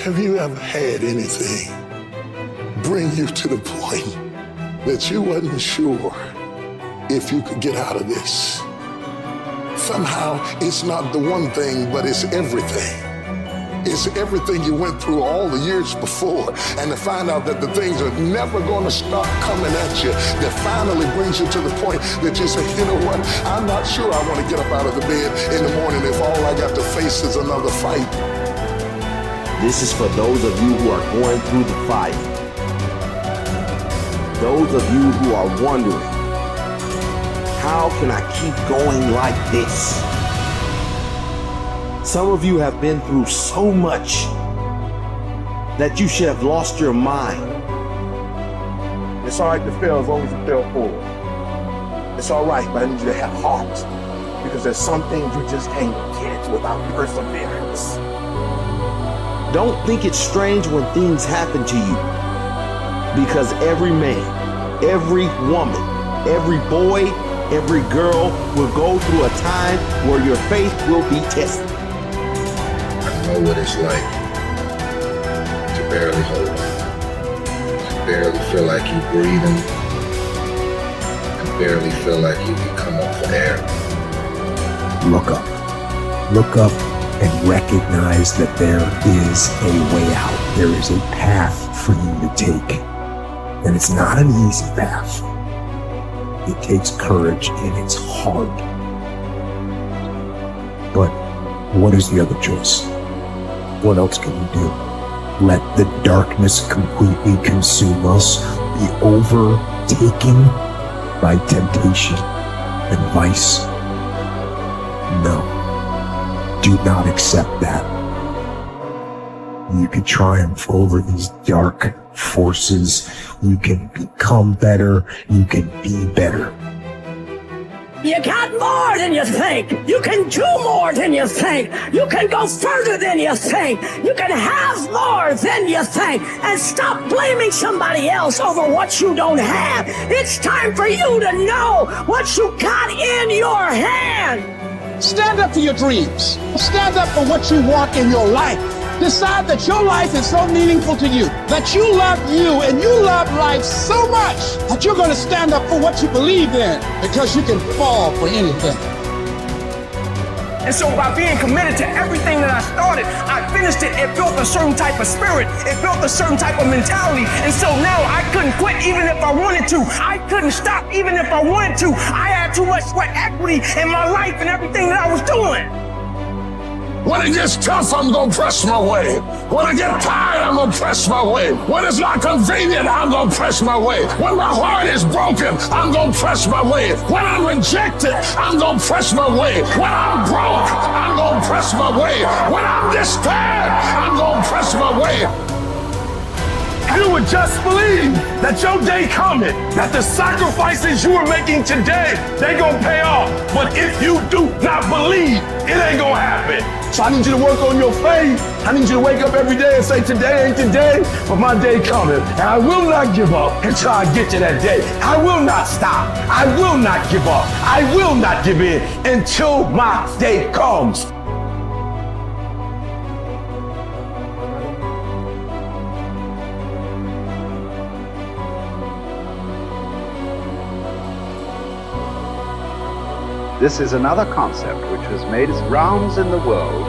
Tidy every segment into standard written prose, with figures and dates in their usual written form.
Have you ever had anything bring you to the point that you wasn't sure if you could get out of this? Somehow it's not the one thing, but it's everything. It's everything you went through all the years before, and to find out that the things are never going to stop coming at you, that finally brings you to the point that you say, you know what, I'm not sure I want to get up out of the bed in the morning if all I got to face is another fight. This is for those of you who are going through the fight. Those of you who are wondering, how can I keep going like this? Some of you have been through so much that you should have lost your mind. It's all right to fail as long as you fail forward. It's all right, but I need you to have heart, because there's some things you just can't get without perseverance. Don't think it's strange when things happen to you, because every man, every woman, every boy, every girl will go through a time where your faith will be tested. I know what it's like to barely hold on, to barely feel like you're breathing, to barely feel like you can come up for air. Look up. Look up and recognize that there is a way out. There is a path for you to take. And it's not an easy path. It takes courage and it's hard. But what is the other choice? What else can we do? Let the darkness completely consume us, be overtaken by temptation and vice? No. Do not accept that. You can triumph over these dark forces. You can become better. You can be better. You got more than you think. You can do more than you think. You can go further than you think. You can have more than you think. And stop blaming somebody else over what you don't have. It's time for you to know what you got in your hand. Stand up for your dreams. Stand up for what you want in your life. Decide that your life is so meaningful to you, that you love you and you love life so much that you're going to stand up for what you believe in, because you can fall for anything. And so by being committed to everything that I started, I finished it. It built a certain type of spirit. It built a certain type of mentality. And so now I couldn't quit even if I wanted to. I couldn't stop even if I wanted to. I had too much sweat equity in my life and everything that I was doing. When it gets tough, I'm gonna press my way. When I get tired, I'm gonna press my way. When it's not convenient, I'm gonna press my way. When my heart is broken, I'm gonna press my way. When I'm rejected, I'm gonna press my way. When I'm broke, I'm gonna press my way. When I'm despaired, I'm gonna press my way. You would just believe that your day coming, that the sacrifices you are making today, they gonna pay off. But if you do not believe, it ain't gonna happen. So I need you to work on your faith. I need you to wake up every day and say, today ain't the day, but my day coming. And I will not give up until I get to that day. I will not stop. I will not give up. I will not give in until my day comes. This is another concept which has made its rounds in the world,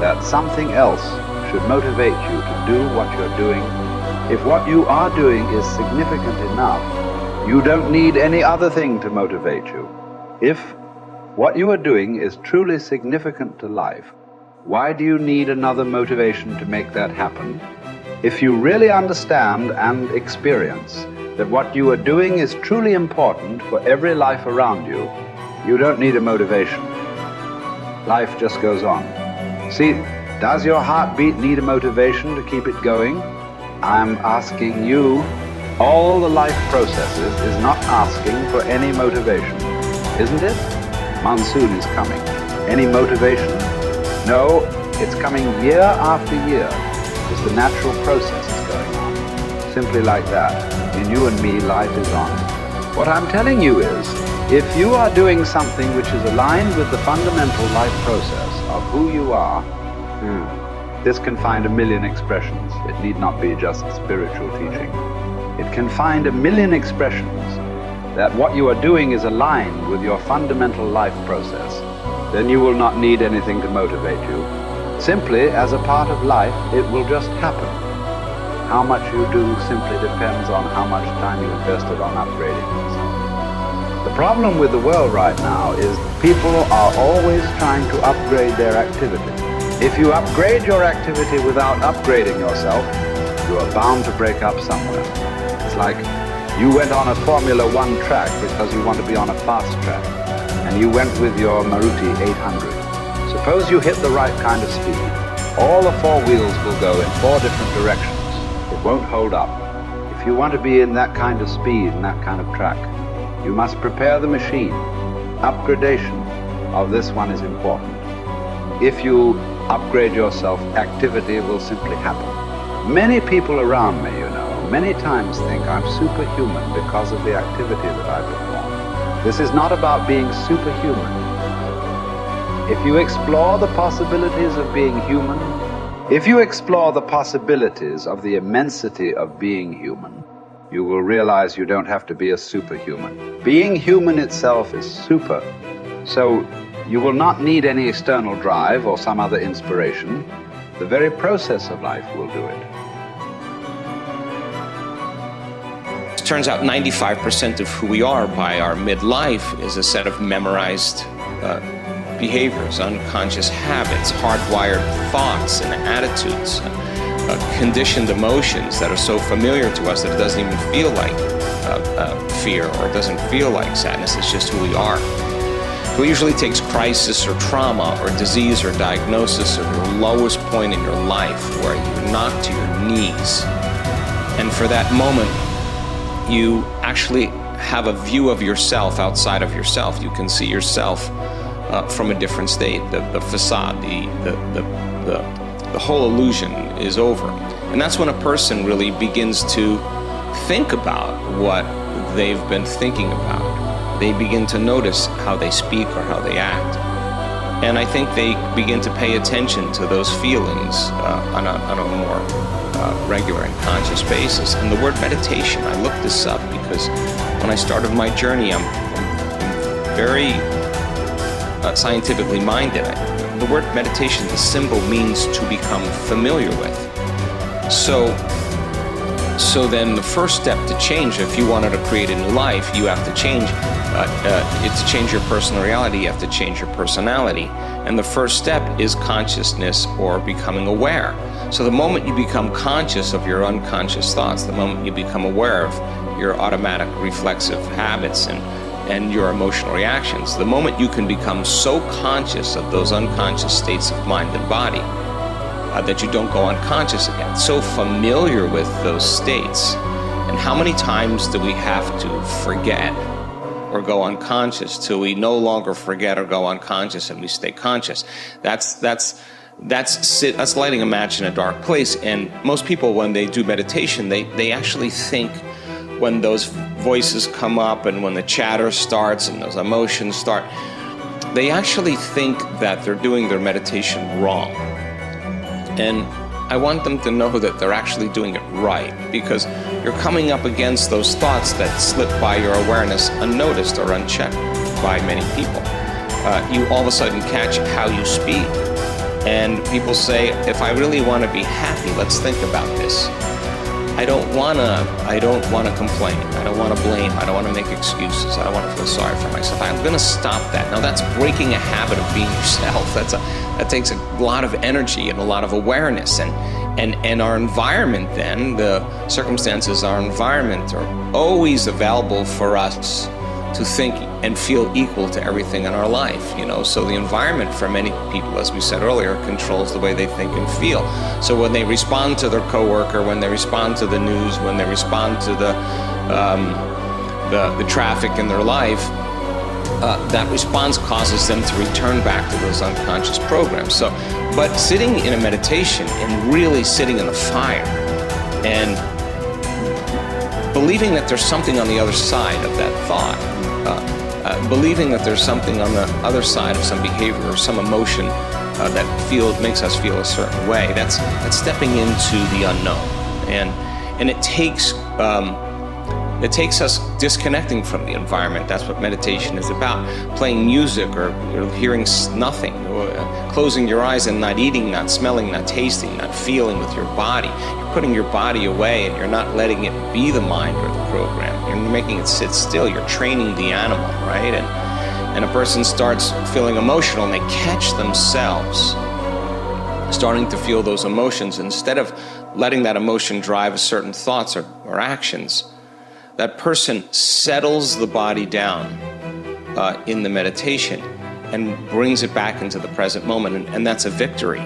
that something else should motivate you to do what you're doing. If what you are doing is significant enough, you don't need any other thing to motivate you. If what you are doing is truly significant to life, why do you need another motivation to make that happen? If you really understand and experience that what you are doing is truly important for every life around you, you don't need a motivation. Life just goes on. See, does your heartbeat need a motivation to keep it going? I'm asking you. All the life processes is not asking for any motivation, isn't it? Monsoon is coming. Any motivation? No, it's coming year after year, because the natural process is going on. Simply like that. In you and me, life is on. What I'm telling you is, if you are doing something which is aligned with the fundamental life process of who you are, This can find a million expressions. It need not be just spiritual teaching. It can find a million expressions that what you are doing is aligned with your fundamental life process. Then you will not need anything to motivate you. Simply, as a part of life, it will just happen. How much you do simply depends on how much time you invested on upgrading yourself. The problem with the world right now is people are always trying to upgrade their activity. If you upgrade your activity without upgrading yourself, you are bound to break up somewhere. It's like you went on a Formula One track because you want to be on a fast track, and you went with your Maruti 800. Suppose you hit the right kind of speed. All the four wheels will go in four different directions. It won't hold up. If you want to be in that kind of speed and that kind of track, you must prepare the machine. Upgradation of this one is important. If you upgrade yourself, activity will simply happen. Many people around me, many times think I'm superhuman because of the activity that I perform. This is not about being superhuman. If you explore the possibilities of being human, if you explore the possibilities of the immensity of being human, you will realize you don't have to be a superhuman. Being human itself is super. So you will not need any external drive or some other inspiration. The very process of life will do it. It turns out 95% of who we are by our midlife is a set of memorized behaviors, unconscious habits, hardwired thoughts and attitudes, conditioned emotions that are so familiar to us that it doesn't even feel like fear, or it doesn't feel like sadness. It's just who we are. It usually takes crisis or trauma or disease or diagnosis or your lowest point in your life where you're knocked to your knees. And for that moment, you actually have a view of yourself outside of yourself. You can see yourself from a different state. The facade, the whole illusion is over. And that's when a person really begins to think about what they've been thinking about. They begin to notice how they speak or how they act. And I think they begin to pay attention to those feelings on a more regular and conscious basis. And the word meditation, I looked this up because when I started my journey, I'm very scientifically minded. The word meditation, the symbol means to become familiar with. So then the first step to change, if you wanted to create a new life, you have to change. To change your personal reality, you have to change your personality. And the first step is consciousness or becoming aware. So the moment you become conscious of your unconscious thoughts, the moment you become aware of your automatic reflexive habits and your emotional reactions, the moment you can become so conscious of those unconscious states of mind and body that you don't go unconscious again, so familiar with those states. And how many times do we have to forget or go unconscious till we no longer forget or go unconscious and we stay conscious? That's lighting a match in a dark place. And most people, when they do meditation, they actually think, when those voices come up and when the chatter starts and those emotions start, they actually think that they're doing their meditation wrong. And I want them to know that they're actually doing it right, because you're coming up against those thoughts that slip by your awareness unnoticed or unchecked by many people. You all of a sudden catch how you speak. And people say, if I really want to be happy, let's think about this. I don't want to complain. I don't want to blame. I don't want to make excuses. I don't want to feel sorry for myself. I'm going to stop that. Now that's breaking a habit of being yourself. That takes a lot of energy and a lot of awareness. And our environment then, the circumstances, our environment are always available for us to think and feel equal to everything in our life, So the environment for many people, as we said earlier, controls the way they think and feel. So when they respond to their coworker, when they respond to the news, when they respond to the traffic in their life, that response causes them to return back to those unconscious programs. But sitting in a meditation and really sitting in the fire and believing that there's something on the other side of that thought, believing that there's something on the other side of some behavior or some emotion that makes us feel a certain way. That's stepping into the unknown, and it takes us disconnecting from the environment. That's what meditation is about. Playing music or hearing nothing, or closing your eyes and not eating, not smelling, not tasting, not feeling with your body. You're putting your body away and you're not letting it be the mind or the program. You're making it sit still. You're training the animal, right? And a person starts feeling emotional and they catch themselves starting to feel those emotions. Instead of letting that emotion drive certain thoughts or actions, that person settles the body down in the meditation and brings it back into the present moment, and that's a victory.